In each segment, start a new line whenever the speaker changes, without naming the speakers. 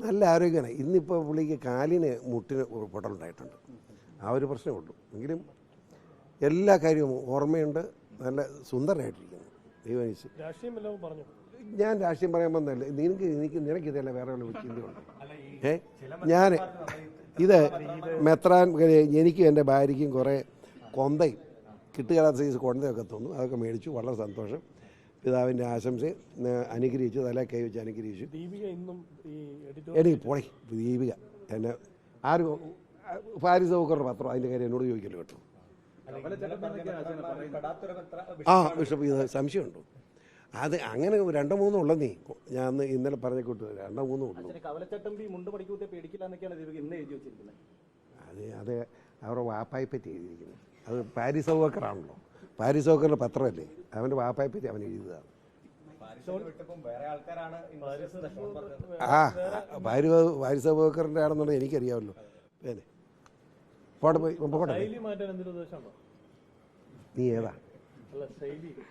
നല്ല ആരോഗ്യമാണ്. ഇന്നിപ്പോൾ പുള്ളിക്ക് കാലിന് മുട്ടിന് പൊട്ടലുണ്ടായിട്ടുണ്ട്. ആ ഒരു പ്രശ്നമുള്ളൂ. എങ്കിലും എല്ലാ കാര്യവും ഓർമ്മയുണ്ട്. നല്ല സുന്ദരനായിട്ടിരിക്കുന്നു. ദൈവനിച്ച് ഞാൻ രാഷ്ട്രീയം പറയാൻ വന്നതല്ലേ. നിനക്കിതല്ല വേറെ ചിന്തയുണ്ട്. ഞാൻ ഇത് മെത്രാൻ എനിക്കും എൻ്റെ ഭാര്യയ്ക്കും കുറേ കൊന്തയും കിട്ടുകാലാത്ത സൈസ് കൊന്തയൊക്കെ തോന്നും. അതൊക്കെ മേടിച്ചു. വളരെ സന്തോഷം. പിതാവിൻ്റെ ആശംസ അനുഗ്രഹിച്ചു. തല കൈ വെച്ച് അനുഗ്രഹിച്ചു. എനിക്ക് പോണേ ദീപിക എന്നെ ആരും ഫാരിസ് ഔക്കറുടെ പത്രം അതിൻ്റെ കാര്യം എന്നോട് ചോദിക്കല്ലോ കേട്ടോ. ആ ബിഷപ്പ് ഇത് സംശയമുണ്ടോ? അത് അങ്ങനെ 2-3 ഉള്ള നീ ഞാൻ ഇന്നലെ പറഞ്ഞ കൂട്ട് 2-3 ഉള്ളൂ. അത് അവരുടെ വാപ്പായെ പറ്റി എഴുതിയിരിക്കുന്നത്. അത് പാരീസ് ഔക്കറാണല്ലോ. പാരീസ് ഔക്കറിൻ്റെ പത്രമല്ലേ, അവൻ്റെ വാപ്പായെ പറ്റി അവൻ എഴുതുകയാണ്. ആ പാരീസ് ഔക്കറിൻ്റെ ആണെന്നുള്ളത് എനിക്കറിയാമല്ലോ. പിന്നെ നീ ഏതാ?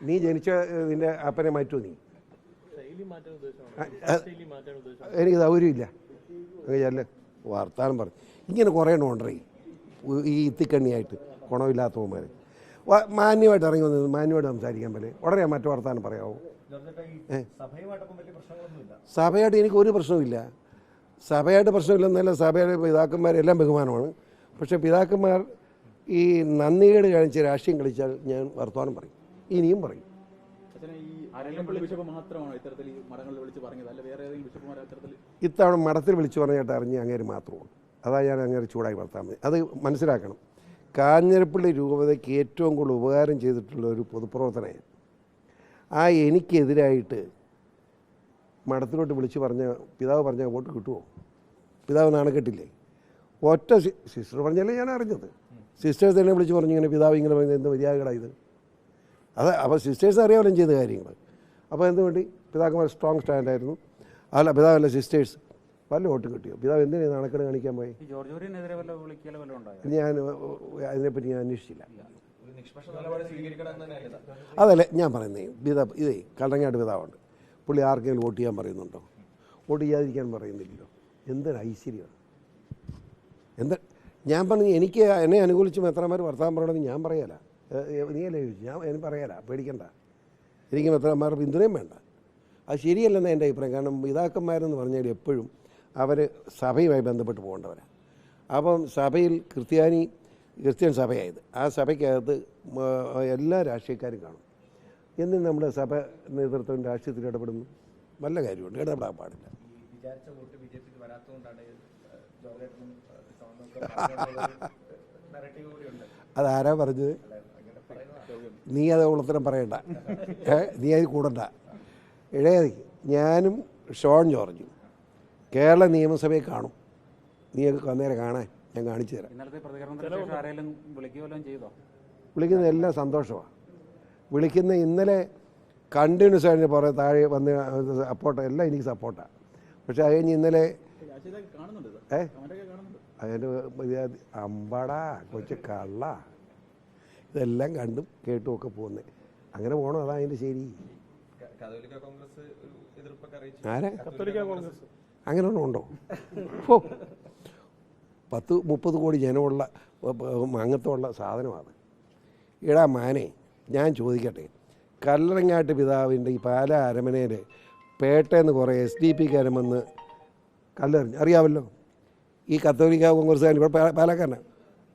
നീ ജനിച്ച നിന്റെ അപ്പനെ മാറ്റുമോ? നീ എനിക്ക് സൗകര്യമില്ല. അല്ല വർത്താനം പറഞ്ഞു ഇങ്ങനെ കുറേ ഉണ്ടേ ഈ ഇത്തിക്കണ്ണിയായിട്ട് ഗുണമില്ലാത്തവന്മാർ. മാന്യമായിട്ട് ഇറങ്ങി വന്നത് മാന്യമായിട്ട് സംസാരിക്കാൻ പോലെ ഉടനെ മറ്റു വർത്താനം പറയാമോ? സഭയായിട്ട് എനിക്കൊരു പ്രശ്നമില്ല. സഭയായിട്ട് പ്രശ്നമില്ലെന്നല്ല. സഭയുടെ പിതാക്കന്മാരെല്ലാം ബഹുമാനമാണ്. പക്ഷേ പിതാക്കന്മാർ ഈ നന്ദികേട് കാണിച്ച് രാഷ്ട്രീയം കളിച്ചാൽ ഞാൻ വർത്തമാനം പറയും, ഇനിയും പറയും. ഇത്തവണ മഠത്തിൽ വിളിച്ചു പറഞ്ഞായിട്ട് അറിഞ്ഞ് അങ്ങേര് മാത്രമാണ്. അതാ ഞാൻ അങ്ങേര് ചൂടായി വർത്താൻ. അത് മനസ്സിലാക്കണം. കാഞ്ഞിരപ്പള്ളി രൂപതയ്ക്ക് ഏറ്റവും കൂടുതൽ ഉപകാരം ചെയ്തിട്ടുള്ള ഒരു പൊതുപ്രവർത്തനമാണ്. ആ എനിക്കെതിരായിട്ട് മഠത്തിലോട്ട് വിളിച്ച് പറഞ്ഞ പിതാവ് പറഞ്ഞാൽ വോട്ട് കിട്ടുമോ? പിതാവ് നാണക്കെട്ടില്ലേ? ഒറ്റ സിസ്റ്റർ പറഞ്ഞാലേ ഞാൻ അറിഞ്ഞത്. സിസ്റ്റേഴ്സ് തന്നെ വിളിച്ച് പറഞ്ഞു ഇങ്ങനെ പിതാവ് ഇങ്ങനെ പറഞ്ഞത് എന്ത് മര്യാദകളായത്. അത് അപ്പോൾ സിസ്റ്റേഴ്സ് അറിയാമല്ലോ ചെയ്ത കാര്യങ്ങൾ. അപ്പോൾ എന്തുവേണ്ടി പിതാക്കന്മാർ സ്ട്രോങ് സ്റ്റാൻഡായിരുന്നു. അല്ല പിതാവല്ല സിസ്റ്റേഴ്സ് വല്ല വോട്ടും കിട്ടിയോ? പിതാവ് എന്തിനാണ് നാണക്കേട് കാണിക്കാൻ പോയി? ഞാൻ അതിനെപ്പറ്റി ഞാൻ അന്വേഷിച്ചില്ല. അതല്ലേ ഞാൻ പറയുന്നത്. പിതാവ് ഇതേ കല്ലറങ്ങാട്ട് പിതാവുണ്ട്. പുള്ളി ആർക്കെങ്കിലും വോട്ട് ചെയ്യാൻ പറയുന്നുണ്ടോ? വോട്ട് ചെയ്യാതിരിക്കാൻ പറയുന്നില്ലല്ലോ. എന്തൊരു ഐശ്വര്യമാണ്. ഞാൻ പറഞ്ഞു എനിക്ക് എന്നെ അനുകൂലിച്ച് മെത്രാന്മാർ വർത്താനം പറയണമെന്ന് ഞാൻ പറയാല. നീയല്ലേ ചോദിച്ചു? ഞാൻ പറയാല, പേടിക്കണ്ട. എനിക്ക് മെത്രാന്മാരുടെ പിന്തുണയും വേണ്ട. അത് ശരിയല്ലെന്ന് എൻ്റെ അഭിപ്രായം. കാരണം പിതാക്കന്മാരെന്ന് പറഞ്ഞാൽ എപ്പോഴും അവർ സഭയുമായി ബന്ധപ്പെട്ട് പോകേണ്ടവരാണ്. അപ്പം സഭയിൽ ക്രിസ്ത്യൻ സഭയായത്. ആ സഭയ്ക്കകത്ത് എല്ലാ രാഷ്ട്രീയക്കാരും കാണും. എന്നും നമ്മുടെ സഭ നേതൃത്വം രാഷ്ട്രീയത്തിൽ ഇടപെടുന്നു. വല്ല കാര്യമുണ്ട്, ഇടപെടാൻ പാടില്ല. അതാരാ പറഞ്ഞത്? നീ അത് ഉള്ളത്തരം പറയണ്ട. നീ അത് കൂടണ്ട. ഇഴയതി ഞാനും ഷോൺ ജോർജും കേരള നിയമസഭയെ കാണും. നീയൊക്കെ അന്നേരം കാണാൻ ഞാൻ കാണിച്ചു തരാം. വിളിക്കുന്ന എല്ലാം സന്തോഷമാണ്. വിളിക്കുന്ന ഇന്നലെ കണ്ടിന്യൂസ് ആയിട്ട് പുറേ താഴെ വന്ന് സപ്പോർട്ട് എല്ലാം എനിക്ക് സപ്പോർട്ടാണ്. പക്ഷെ അത് കഴിഞ്ഞ് ഇന്നലെ അതിൻ്റെ അമ്പടാ കൊച്ചു കള്ള ഇതെല്ലാം കണ്ടും കേട്ടും ഒക്കെ പോകുന്നത്. അങ്ങനെ പോകണം. അതാ അതിൻ്റെ ശരി. ആരെ അങ്ങനെ ഒന്നും ഉണ്ടോ? 10-30 കോടി ജനമുള്ള അംഗത്വമുള്ള സാധനമാണ്. ഇടാ മാനെ, ഞാൻ ചോദിക്കട്ടെ, കല്ലറങ്ങാട്ട് പിതാവിൻ്റെ ഈ പാലാ അരമനയിൽ പേട്ടയെന്ന് കുറേ SDP വന്ന് കല്ലെറിഞ്ഞു. അറിയാമല്ലോ. ഈ കത്തോലിക്ക കോൺഗ്രസ്സുകാരൻ ഇവിടെ പാലക്കാരനാണ്.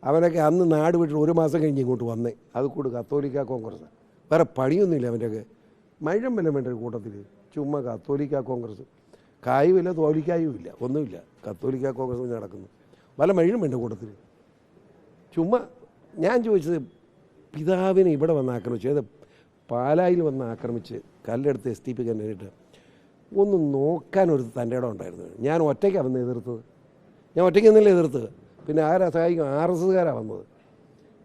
അവനൊക്കെ അന്ന് നാട് വിട്ടിട്ട് 1 മാസം കഴിഞ്ഞ് ഇങ്ങോട്ട് വന്നേ. അത് കൂട് കത്തോലിക്ക കോൺഗ്രസ്. വേറെ പണിയൊന്നുമില്ല അവൻ്റെയൊക്കെ. മഴം വല്ല വേണ്ട ഒരു കൂട്ടത്തിൽ. ചുമ്മാ കത്തോലിക്ക കോൺഗ്രസ്. കായുമില്ല, തോലിക്കായും ഇല്ല, ഒന്നുമില്ല. കത്തോലിക്ക കോൺഗ്രസ് നടക്കുന്നു. വല്ല മഴയും വേണ്ട കൂട്ടത്തിൽ. ചുമ്മാ ഞാൻ ചോദിച്ചത്, പിതാവിനെ ഇവിടെ വന്ന് ആക്രമിച്ചു, ഏത് പാലായിൽ വന്ന് ആക്രമിച്ച് കല്ലെടുത്ത് SDP കണ്ടിട്ട് ഒന്ന് നോക്കാനൊരു തൻ്റെ ഇടം ഉണ്ടായിരുന്നു. ഞാൻ ഒറ്റയ്ക്കാണ് വന്ന് എതിർത്തത്. ഞാൻ ഒറ്റയ്ക്ക് നിന്നല്ലേ എതിർത്തത്. പിന്നെ ആരാ സഹായിക്കും? RSSകാരാണ് വന്നത്.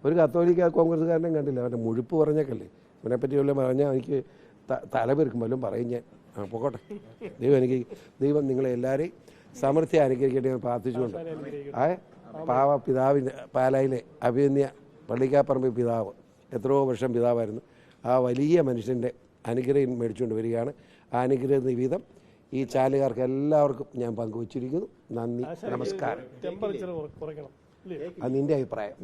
ഒരു കത്തോലിക്ക കോൺഗ്രസ്സുകാരനെ കണ്ടില്ല. അവൻ്റെ മുഴുപ്പ് പറഞ്ഞേക്കല്ലേ. അവനെപ്പറ്റി വല്ലതും പറഞ്ഞാൽ എനിക്ക് തലപെരുക്കും വല്ലതും പറയും ഞാൻ. പോകട്ടെ. ദൈവം നിങ്ങളെല്ലാവരെയും സമൃദ്ധി അനുഗ്രഹിക്കട്ടെ എന്ന് പ്രാർത്ഥിച്ചുകൊണ്ട് പാവ പിതാവിൻ്റെ പാലായിലെ അഭിനന്യ പള്ളിക്കാപ്പറമ്പ് പിതാവ് എത്രയോ വർഷം പിതാവായിരുന്നു. ആ വലിയ മനുഷ്യൻ്റെ അനുഗ്രഹം മേടിച്ചുകൊണ്ട് വരികയാണ്. ആ അനുഗ്രഹ നിവേദം ഈ ചാനലുകാർക്ക് എല്ലാവർക്കും ഞാൻ പങ്കുവച്ചിരിക്കുന്നു. നന്ദി, നമസ്കാരം. അത് നിൻ്റെ അഭിപ്രായം.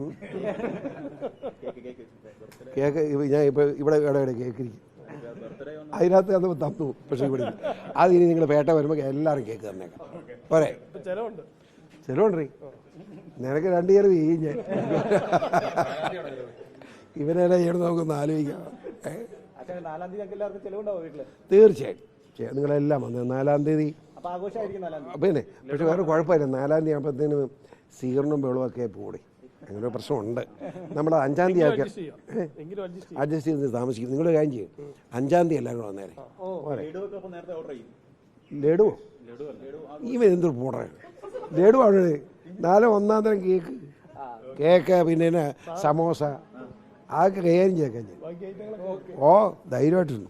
കേക്ക് ഞാൻ ഇപ്പോൾ ഇവിടെ കേക്കിരിക്കും, അതിനകത്ത് അത് തന്നു. പക്ഷേ ഇവിടെ അത് ഇനി നിങ്ങൾ പേട്ട വരുമ്പോൾ എല്ലാവരും കേക്ക് തന്നേക്കാം. പോരെ? ചിലവുണ്ടേ, നിനക്ക് 2 ചെലവ് ചെയ്യും ഞാൻ. ഇവനെല്ലാം ചെയ്യണം, നമുക്കൊന്ന് ആലോചിക്കാം. തീർച്ചയായും നിങ്ങളെല്ലാം വന്ന് 4-ാം തീയതി. പിന്നെ പക്ഷെ വേറെ കുഴപ്പമില്ല, 4-ാം തീയതി ആകുമ്പോഴത്തേനും സ്വീകരണവും ബഹളമൊക്കെ പോടി. അങ്ങനെ ഒരു പ്രശ്നമുണ്ട്. നമ്മൾ 5-ാം തീയതി ആക്കി അഡ്ജസ്റ്റ് ചെയ്ത് താമസിക്കും. നിങ്ങൾ കാര്യം ചെയ്യും, 5-ാം തീയതി എല്ലാവരും വന്നേരെ. ലഡുവോ? ഇവൻ എന്തൊരു പോടേ ലഡു ആണ്. 1-ാം തരം കേക്ക് പിന്നെ സമോസ അതൊക്കെ കൈകാര്യം ചെയ്യാൻ. ഓ ധൈര്യമായിട്ടിരുന്നു.